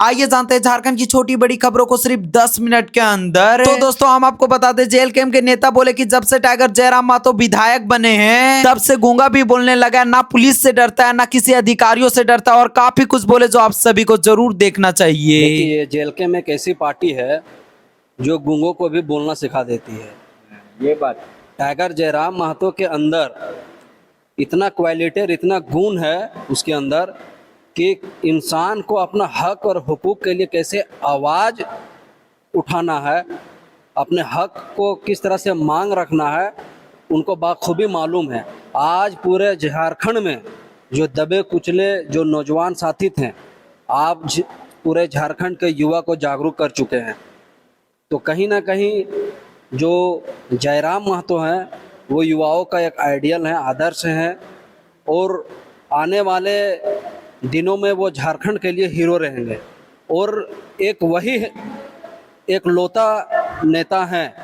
आइए जानते हैं झारखंड की छोटी बड़ी खबरों को सिर्फ 10 मिनट के अंदर। तो दोस्तों हम आपको बता दें, जेल कैंप के नेता बोले कि जब से टाइगर जयराम महतो विधायक बने हैं तब से गूंगा भी बोलने लगा है। ना पुलिस से डरता है, ना किसी अधिकारियों से डरता है और काफी कुछ बोले जो आप सभी को जरूर देखना चाहिए। देखिए, ये जेल कैंप एक ऐसी पार्टी है जो गूंगों को भी बोलना सिखा देती है। ये बात टाइगर जयराम महतो के अंदर इतना क्वालिटी, इतना गुण है उसके अंदर कि इंसान को अपना हक और हुकूक के लिए कैसे आवाज़ उठाना है, अपने हक को किस तरह से मांग रखना है, उनको बाखूबी मालूम है। आज पूरे झारखंड में जो दबे कुचले जो नौजवान साथी थे, आप पूरे झारखंड के युवा को जागरूक कर चुके हैं। तो कहीं ना कहीं जो जयराम महतो हैं वो युवाओं का एक आइडियल है, आदर्श हैं और आने वाले दिनों में वो झारखंड के लिए हीरो रहेंगे। और वही एक लौता नेता हैं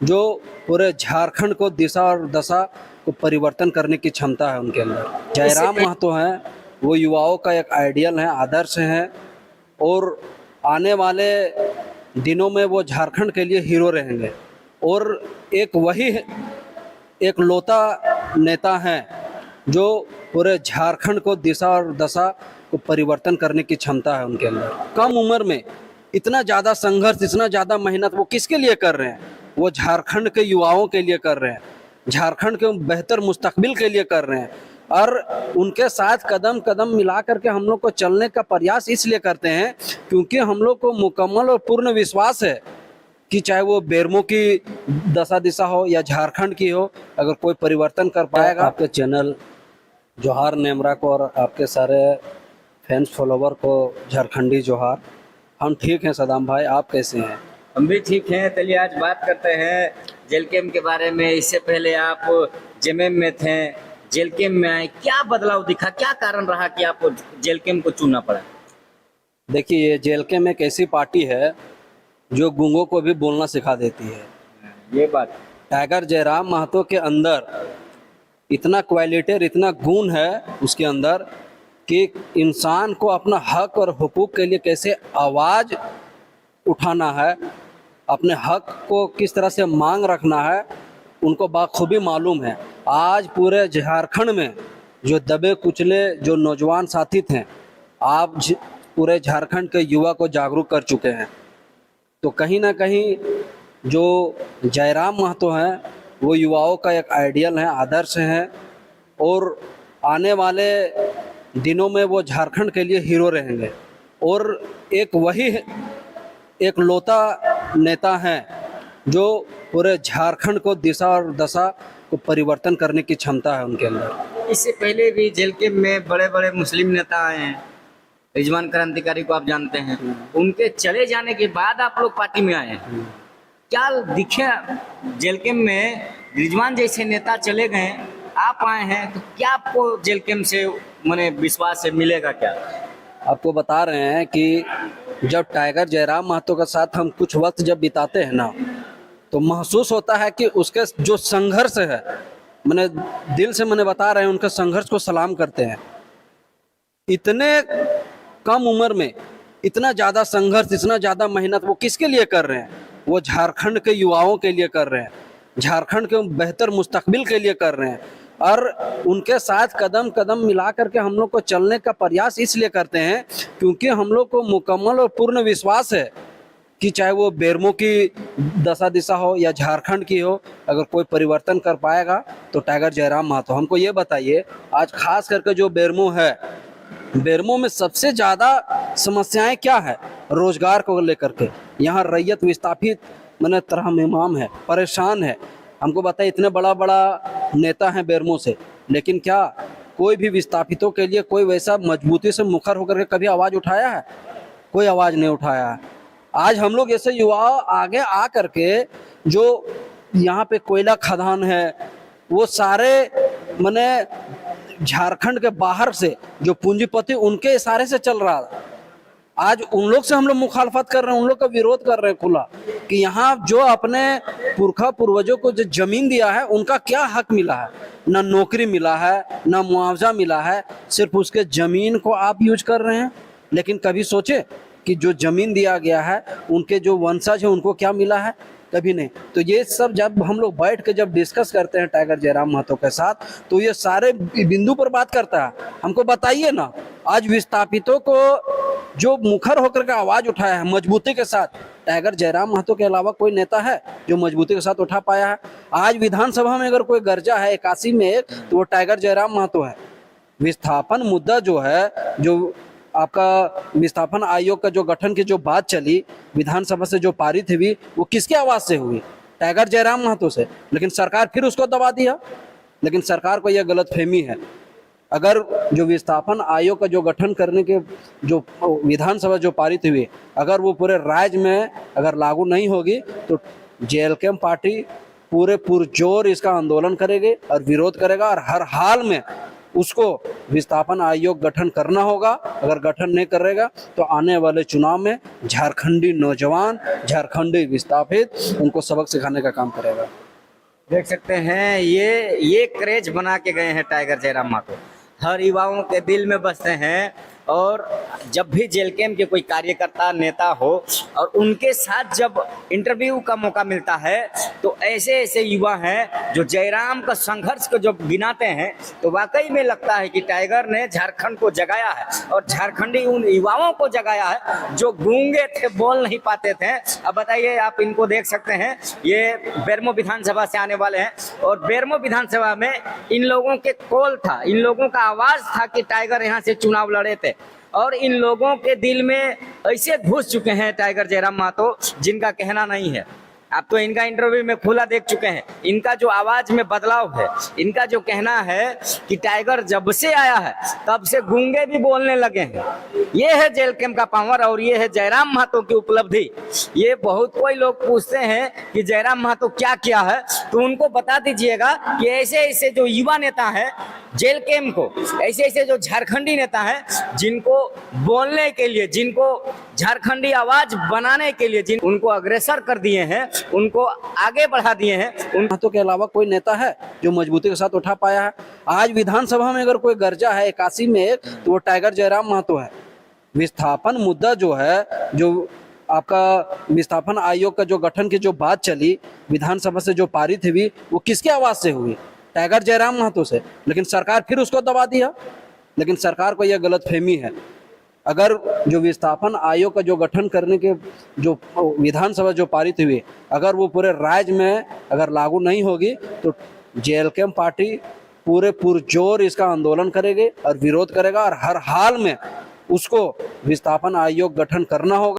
जो पूरे झारखंड को दिशा और दशा को परिवर्तन करने की क्षमता है उनके अंदर। जयराम महतो हैं वो युवाओं का एक आइडियल है, आदर्श हैं और आने वाले दिनों में वो झारखंड के लिए हीरो रहेंगे। और वही एक लौता नेता हैं जो पूरे झारखंड को दिशा और दशा को परिवर्तन करने की क्षमता है उनके अंदर। कम उम्र में इतना ज़्यादा संघर्ष, इतना ज़्यादा मेहनत वो किसके लिए कर रहे हैं? वो झारखंड के युवाओं के लिए कर रहे हैं, झारखंड के बेहतर मुस्तकबिल के लिए कर रहे हैं। और उनके साथ कदम कदम मिला करके हम लोग को चलने का प्रयास इसलिए करते हैं क्योंकि हम लोग को मुकम्मल और पूर्ण विश्वास है कि चाहे वो बेरमो की दशा दिशा हो या झारखंड की हो, अगर कोई परिवर्तन कर पाएगा। आपके चैनल जोहार नेमरा को और आपके सारे फैंस फॉलोवर को झारखंडी जोहार। हम ठीक हैं सदाम भाई, आप कैसे हैं? हम भी ठीक हैं। चलिए आज बात करते हैं जेल कैंप के बारे में। इससे पहले आप जेएमएम में थे, जेल कैंप में आए, क्या बदलाव दिखा, क्या कारण रहा कि आपको जेल कैंप को चुनना पड़ा? देखिए, ये जेल कैंप एक ऐसी पार्टी है जो गूंगों को भी बोलना सिखा देती है। ये बात टाइगर जयराम महतो के अंदर इतना क्वालिटी, इतना गुण है उसके अंदर कि इंसान को अपना हक और हुकूक के लिए कैसे आवाज़ उठाना है, अपने हक को किस तरह से मांग रखना है, उनको बाखूबी मालूम है। आज पूरे झारखंड में जो दबे कुचले जो नौजवान साथी थे, आप पूरे झारखंड के युवा को जागरूक कर चुके हैं। तो कहीं ना कहीं जो जयराम महतो हैं वो युवाओं का एक आइडियल है, आदर्श हैं और आने वाले दिनों में वो झारखंड के लिए हीरो रहेंगे। और वही एक लौता नेता हैं जो पूरे झारखंड को दिशा और दशा को परिवर्तन करने की क्षमता है उनके अंदर। इससे पहले भी जेल कैंप में बड़े बड़े मुस्लिम नेता आए हैं। रिजवान क्रांतिकारी को आप जानते हैं, उनके चले जाने के बाद आप लोग पार्टी में आए हैं। क्या दिखे जेल कैंप में? रिजवान जैसे नेता चले गए, आप आए हैं, तो क्या आपको जेल कैंप से माने विश्वास से मिलेगा क्या? आपको बता रहे हैं कि जब टाइगर जयराम महतो के साथ हम कुछ वक्त जब बिताते हैं ना, तो महसूस होता है कि उसके जो संघर्ष है, मैंने दिल से बता रहे हैं, उनके संघर्ष को सलाम करते हैं। इतने कम उम्र में इतना ज़्यादा संघर्ष, इतना ज़्यादा मेहनत वो किसके लिए कर रहे हैं? वो झारखंड के युवाओं के लिए कर रहे हैं, झारखंड के बेहतर मुस्तकबिल के लिए कर रहे हैं। और उनके साथ कदम कदम मिला करके हम लोग को चलने का प्रयास इसलिए करते हैं क्योंकि हम लोग को मुकम्मल और पूर्ण विश्वास है कि चाहे वो बेरमो की दशा दिशा हो या झारखंड की हो, अगर कोई परिवर्तन कर पाएगा तो टाइगर जयराम महतो। हमको ये बताइए, आज खास करके जो बेरमो है, बेरमो में सबसे ज़्यादा समस्याएं क्या है? रोजगार को लेकर के यहाँ रैयत विस्थापित त्रहमाम है, परेशान है। हमको बताइए, इतने बड़ा बड़ा नेता हैं बेरमो से, लेकिन क्या कोई भी विस्थापितों के लिए कोई वैसा मजबूती से मुखर होकर के कभी आवाज़ उठाया है? कोई आवाज़ नहीं उठाया है। आज हम लोग ऐसे युवा आगे आ करके, जो यहाँ पे कोयला खदान है, वो सारे झारखंड के बाहर से जो पूंजीपति उनके इशारे से चल रहा है, आज उन लोग से हम लोग मुखालफत कर रहे हैं, उन लोग का विरोध कर रहे हैं खुला कि यहाँ जो अपने पुरखा पूर्वजों को जो जमीन दिया है उनका क्या हक मिला है? ना नौकरी मिला है, ना मुआवजा मिला है, सिर्फ उसके जमीन को आप यूज कर रहे हैं। लेकिन कभी सोचे कि जो जमीन दिया गया है उनके जो वंशज है उनको क्या मिला है, कभी नहीं। तो ये सब जब हम लोग बैठ के जब डिस्कस करते हैं टाइगर जयराम महतो के साथ, तो ये सारे बिंदु पर बात करता है। हमको बताइए ना, आज विस्थापितों को जो मुखर होकर के आवाज उठाया है मजबूती के साथ, टाइगर जयराम महतो के अलावा कोई नेता है जो मजबूती के साथ उठा पाया है? आज विधानसभा में अगर कोई गर्जा है 81 में एक, तो वो टाइगर जयराम महतो है। विस्थापन मुद्दा जो है, जो आपका विस्थापन आयोग का जो गठन की जो बात चली विधानसभा से जो पारित हुई, वो किसके आवाज से हुई? टाइगर जयराम महतो से। लेकिन सरकार फिर उसको दबा दिया। लेकिन सरकार को यह गलतफहमी है, अगर जो विस्थापन आयोग का जो गठन करने के जो विधानसभा जो पारित हुई, अगर वो पूरे राज्य में अगर लागू नहीं होगी, तो जेएलकेएम पार्टी पूरे पुरजोर इसका आंदोलन करेगी और विरोध करेगा, और हर हाल में उसको विस्थापन आयोग गठन करना होगा। अगर गठन नहीं करेगा तो आने वाले चुनाव में झारखंडी नौजवान, झारखंडी विस्थापित उनको सबक सिखाने का काम करेगा। देख सकते हैं ये क्रेज बना के गए हैं टाइगर जयराम महतो, हर युवाओं के दिल में बसते हैं। और जब भी जेएलकेएम के कोई कार्यकर्ता नेता हो और उनके साथ जब इंटरव्यू का मौका मिलता है, तो ऐसे ऐसे युवा हैं जो जयराम का संघर्ष को जब गिनाते हैं, तो वाकई में लगता है कि टाइगर ने झारखंड को जगाया है, और झारखंडी उन युवाओं को जगाया है जो गूंगे थे, बोल नहीं पाते थे। अब बताइए, आप इनको देख सकते हैं, ये बेरमो विधानसभा से आने वाले हैं, और बेरमो विधानसभा में इन लोगों के कॉल था, इन लोगों का आवाज था कि टाइगर यहाँ से चुनाव लड़े थे, और इन लोगों के दिल में ऐसे घुस चुके हैं टाइगर जयराम महतो, जिनका कहना नहीं है। आप तो इनका इंटरव्यू में खुला देख चुके हैं, इनका जो आवाज में बदलाव है, इनका जो कहना है कि टाइगर जब से आया है तब से गूंगे भी बोलने लगे हैं। ये है जेएलकेएम का पावर, और ये है जयराम महतो की उपलब्धि। ये बहुत कोई लोग पूछते हैं कि जयराम महतो क्या किया है, तो उनको बता दीजिएगा कि ऐसे ऐसे जो युवा नेता हैं जेएलकेएम को, ऐसे ऐसे जो झारखंडी नेता हैं, जिनको बोलने के लिए, जिनको झारखंडी आवाज बनाने के लिए, जिन उनको अग्रसर कर दिए हैं, उनको आगे बढ़ा दिए हैं, उन महतो के अलावा कोई नेता है जो मजबूती के साथ उठा पाया है? आज विधानसभा में अगर कोई गर्जा है 81 में एक, तो वो टाइगर जयराम महतो है। विस्थापन मुद्दा जो है, जो आपका विस्थापन आयोग का जो गठन की जो बात चली विधानसभा से जो पारित हुई, वो किसके आवाज से हुई? टाइगर जयराम महतो से। लेकिन सरकार फिर उसको दबा दिया। लेकिन सरकार को यह गलतफहमी है, अगर जो विस्थापन आयोग का जो गठन करने के जो विधानसभा जो पारित हुई, अगर वो पूरे राज्य में अगर लागू नहीं होगी, तो जेएलकेएम पार्टी पूरे पुरजोर इसका आंदोलन करेगी और विरोध करेगा, और हर हाल में उसको विस्थापन आयोग गठन करना होगा।